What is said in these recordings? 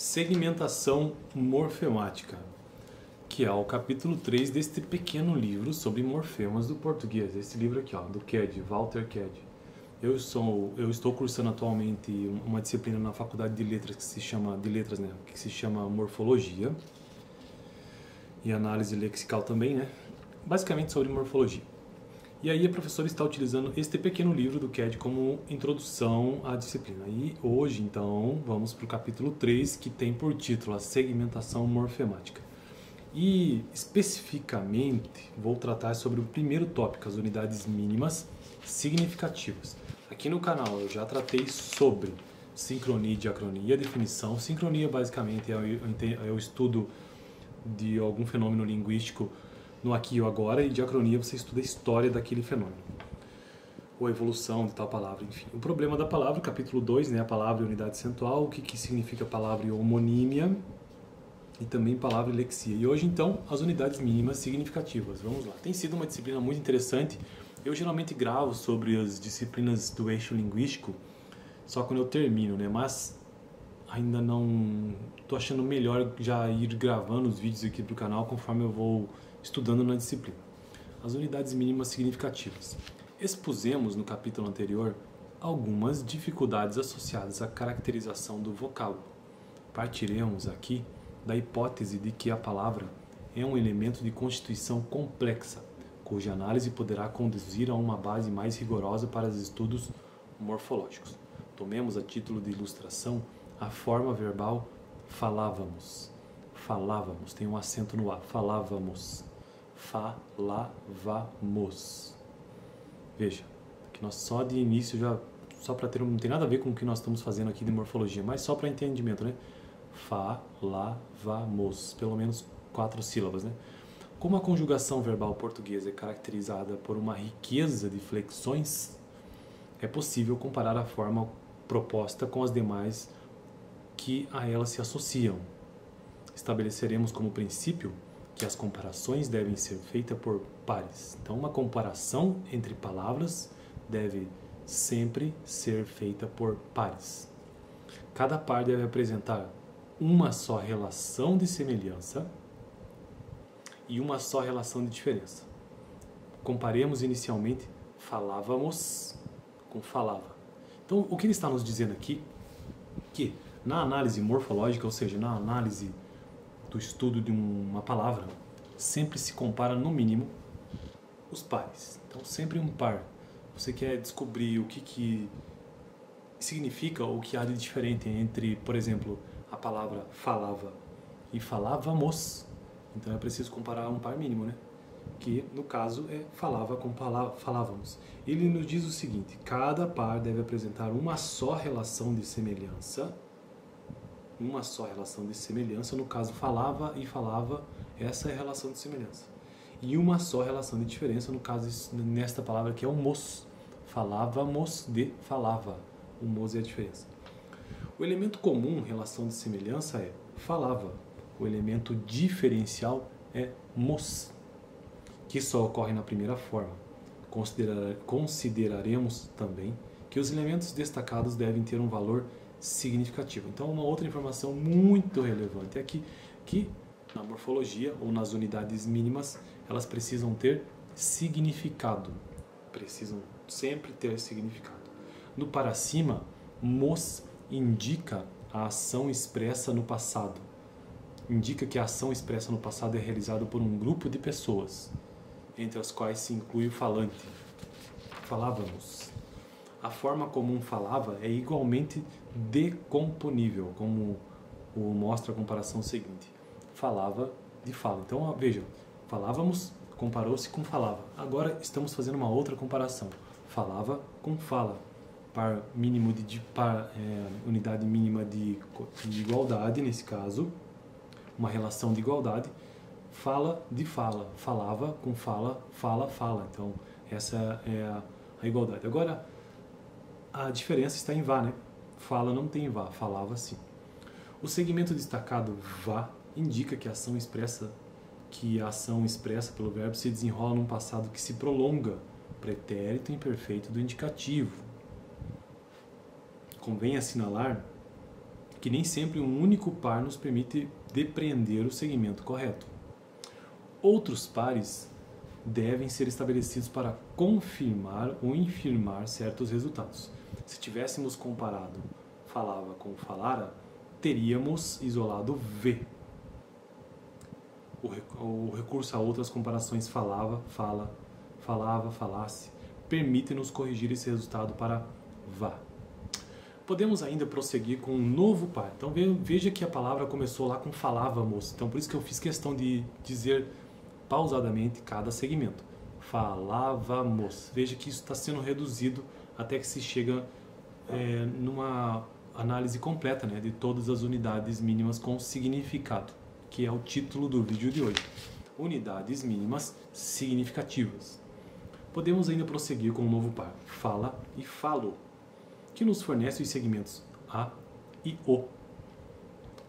Segmentação morfemática, que é o capítulo 3 deste pequeno livro sobre morfemas do português. Esse livro aqui, ó, do Ked, Walter Ked. Eu estou cursando atualmente uma disciplina na Faculdade de Letras que se chama Morfologia e Análise Lexical também, né? Basicamente sobre morfologia. E aí a professora está utilizando este pequeno livro do Ked como introdução à disciplina. E hoje, então, vamos para o capítulo 3, que tem por título a segmentação morfemática. E, especificamente, vou tratar sobre o primeiro tópico, as unidades mínimas significativas. Aqui no canal eu já tratei sobre sincronia e diacronia, definição. Sincronia, basicamente, é o estudo de algum fenômeno linguístico no aqui e o agora, e diacronia você estuda a história daquele fenômeno, ou a evolução de tal palavra, enfim. O problema da palavra, capítulo 2, né, a palavra e unidade acentual, o que significa palavra e homonímia, e também palavra e lexia. E hoje, então, as unidades mínimas significativas. Vamos lá. Tem sido uma disciplina muito interessante. Eu geralmente gravo sobre as disciplinas do eixo linguístico só quando eu termino, né, mas ainda não estou achando melhor já ir gravando os vídeos aqui para o canal conforme eu vou estudando na disciplina. As unidades mínimas significativas. Expusemos no capítulo anterior algumas dificuldades associadas à caracterização do vocábulo. Partiremos aqui da hipótese de que a palavra é um elemento de constituição complexa, cuja análise poderá conduzir a uma base mais rigorosa para os estudos morfológicos. Tomemos a título de ilustração a forma verbal falávamos. Falávamos, tem um acento no A. Falávamos. Falávamos. Veja, que nós só de início só para ter, não tem nada a ver com o que nós estamos fazendo aqui de morfologia, mas só para entendimento, né? Falávamos, pelo menos 4 sílabas, né? Como a conjugação verbal portuguesa é caracterizada por uma riqueza de flexões, é possível comparar a forma proposta com as demais que a ela se associam. Estabeleceremos como princípio que as comparações devem ser feitas por pares. Então, uma comparação entre palavras deve sempre ser feita por pares. Cada par deve apresentar uma só relação de semelhança e uma só relação de diferença. Comparemos inicialmente falávamos com falava. Então, o que ele está nos dizendo aqui que na análise morfológica, ou seja, na análise do estudo de uma palavra, sempre se compara, no mínimo, os pares. Então, sempre um par. Você quer descobrir o que significa ou o que há de diferente entre, por exemplo, a palavra falava e falávamos. Então, é preciso comparar um par mínimo, né? Que, no caso, é falava com falávamos. Ele nos diz o seguinte: cada par deve apresentar uma só relação de semelhança. Uma só relação de semelhança, no caso falava e falava, essa é a relação de semelhança. E uma só relação de diferença, no caso nesta palavra que é o mos. Falávamos de falava. O mos é a diferença. O elemento comum, relação de semelhança, é falava. O elemento diferencial é mos, que só ocorre na primeira forma. Consideraremos também que os elementos destacados devem ter um valor significativo. Então, uma outra informação muito relevante é que na morfologia ou nas unidades mínimas, elas precisam ter significado. Precisam sempre ter significado. No para cima, mos indica a ação expressa no passado. Indica que a ação expressa no passado é realizada por um grupo de pessoas, entre as quais se inclui o falante. Falávamos. A forma como um falava é igualmente decomponível, como mostra a comparação seguinte. Falava de fala. Então, veja, falávamos comparou-se com falava. Agora estamos fazendo uma outra comparação. Falava com fala. Unidade mínima de igualdade, nesse caso, uma relação de igualdade. Fala de fala. Falava com fala, fala, fala. Então, essa é a igualdade. Agora, a diferença está em vá, né? Fala não tem vá, falava sim. O segmento destacado vá indica que a ação expressa pelo verbo se desenrola num passado que se prolonga, pretérito imperfeito do indicativo. Convém assinalar que nem sempre um único par nos permite depreender o segmento correto. Outros pares devem ser estabelecidos para confirmar ou infirmar certos resultados. Se tivéssemos comparado falava com falara, teríamos isolado V. O recurso a outras comparações falava, fala, falava, falasse, permite-nos corrigir esse resultado para vá. Podemos ainda prosseguir com um novo par. Então veja que a palavra começou lá com falávamos. Então por isso que eu fiz questão de dizer pausadamente cada segmento. Falávamos. Veja que isso está sendo reduzido até que se chega numa análise completa, né, de todas as unidades mínimas com significado, que é o título do vídeo de hoje. Unidades mínimas significativas. Podemos ainda prosseguir com um novo par. Fala e falo, que nos fornece os segmentos A e O.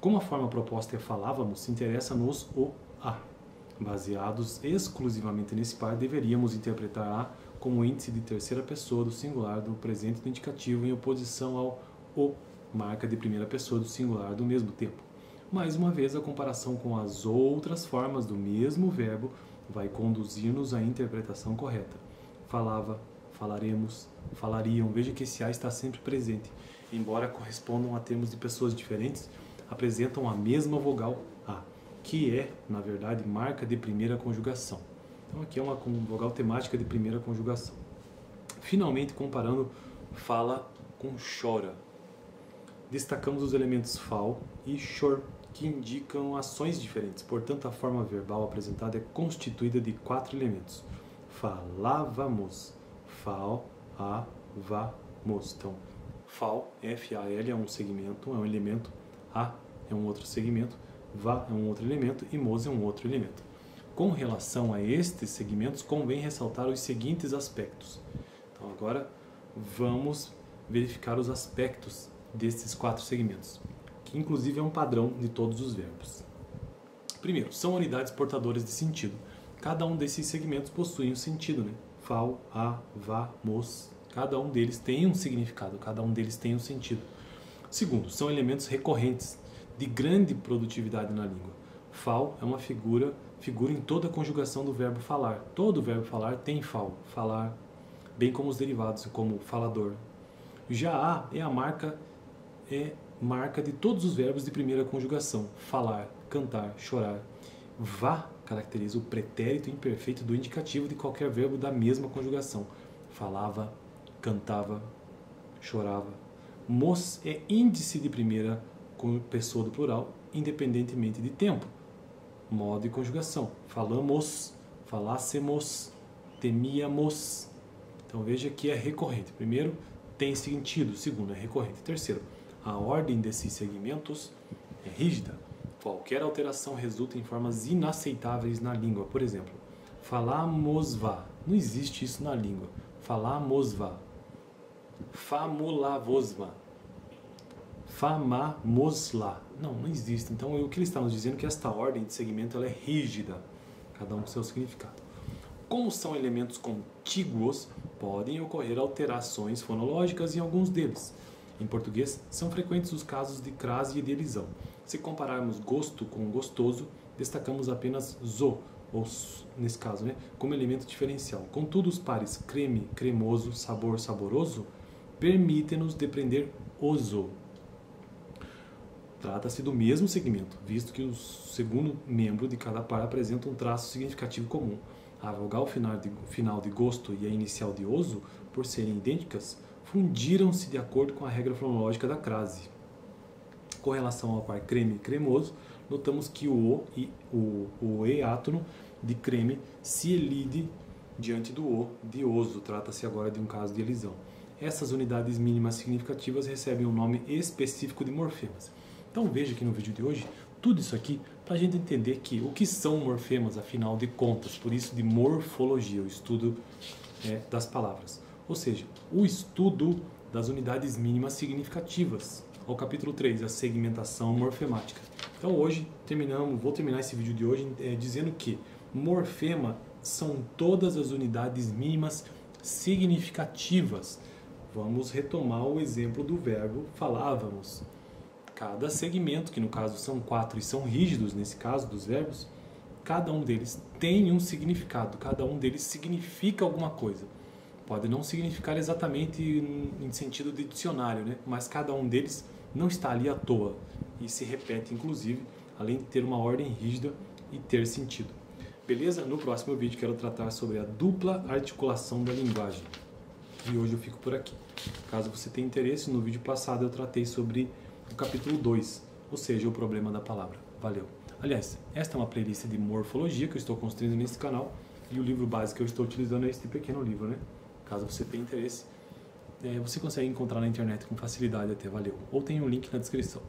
Como a forma proposta é falávamos, interessa-nos o A. Baseados exclusivamente nesse par, deveríamos interpretar A como índice de terceira pessoa do singular do presente do indicativo em oposição ao O, marca de primeira pessoa do singular do mesmo tempo. Mais uma vez, a comparação com as outras formas do mesmo verbo vai conduzir-nos à interpretação correta. Falava, falaremos, falariam. Veja que esse A está sempre presente. Embora correspondam a termos de pessoas diferentes, apresentam a mesma vogal A, que é, na verdade, marca de primeira conjugação. Então aqui é uma vogal temática de primeira conjugação. Finalmente, comparando fala com chora. Destacamos os elementos fal e chor, que indicam ações diferentes. Portanto, a forma verbal apresentada é constituída de 4 elementos. Falávamos, fal, a, va, mos. Então, fal, F-A-L, é um segmento, é um elemento, a é um outro segmento, va é um outro elemento e mos é um outro elemento. Com relação a estes segmentos, convém ressaltar os seguintes aspectos. Então, agora vamos verificar os aspectos destes 4 segmentos, que inclusive é um padrão de todos os verbos. Primeiro, são unidades portadoras de sentido. Cada um desses segmentos possui um sentido, né? Fal, a, va, mos. Cada um deles tem um significado, cada um deles tem um sentido. Segundo, são elementos recorrentes, de grande produtividade na língua. Fal é uma figura em toda a conjugação do verbo falar. Todo verbo falar tem fal, falar, bem como os derivados, como falador. Já a é a marca de todos os verbos de primeira conjugação. Falar, cantar, chorar. Vá caracteriza o pretérito imperfeito do indicativo de qualquer verbo da mesma conjugação. Falava, cantava, chorava. Mos é índice de primeira pessoa do plural, independentemente de tempo. Modo e conjugação. Falamos, falássemos, temíamos. Então veja que é recorrente. Primeiro, tem sentido. Segundo, é recorrente. Terceiro, a ordem desses segmentos é rígida. Qualquer alteração resulta em formas inaceitáveis na língua. Por exemplo, falamosvá. Não existe isso na língua. Falamosvá. Famulavosvá. Famamosla. Não existe. Então, o que ele está nos dizendo é que esta ordem de segmento ela é rígida. Cada um com seu significado. Como são elementos contíguos, podem ocorrer alterações fonológicas em alguns deles. Em português, são frequentes os casos de crase e de elisão. Se compararmos gosto com gostoso, destacamos apenas zo, ou nesse caso, né, como elemento diferencial. Contudo, os pares creme, cremoso, sabor, saboroso, permitem-nos depreender oso. Trata-se do mesmo segmento, visto que o segundo membro de cada par apresenta um traço significativo comum. A vogal final de gosto e a inicial de oso, por serem idênticas, fundiram-se de acordo com a regra fonológica da crase. Com relação ao par creme e cremoso, notamos que o E átono de creme se elide diante do O de oso. Trata-se agora de um caso de elisão. Essas unidades mínimas significativas recebem um nome específico de morfemas. Então veja que no vídeo de hoje, tudo isso aqui para a gente entender que o que são morfemas, afinal de contas, por isso de morfologia, o estudo das palavras. Ou seja, o estudo das unidades mínimas significativas. Ao capítulo 3, a segmentação morfemática. Então hoje, vou terminar esse vídeo de hoje dizendo que morfema são todas as unidades mínimas significativas. Vamos retomar o exemplo do verbo falávamos. Cada segmento, que no caso são 4 e são rígidos nesse caso dos verbos, cada um deles tem um significado, cada um deles significa alguma coisa. Pode não significar exatamente em sentido de dicionário, né? Mas cada um deles não está ali à toa e se repete, inclusive, além de ter uma ordem rígida e ter sentido. Beleza? No próximo vídeo quero tratar sobre a dupla articulação da linguagem. E hoje eu fico por aqui. Caso você tenha interesse, no vídeo passado eu tratei sobre o capítulo 2, ou seja, o problema da palavra. Valeu! Aliás, esta é uma playlist de morfologia que eu estou construindo nesse canal e o livro básico que eu estou utilizando é este pequeno livro, né? Caso você tenha interesse, você consegue encontrar na internet com facilidade até, valeu. Ou tem um link na descrição.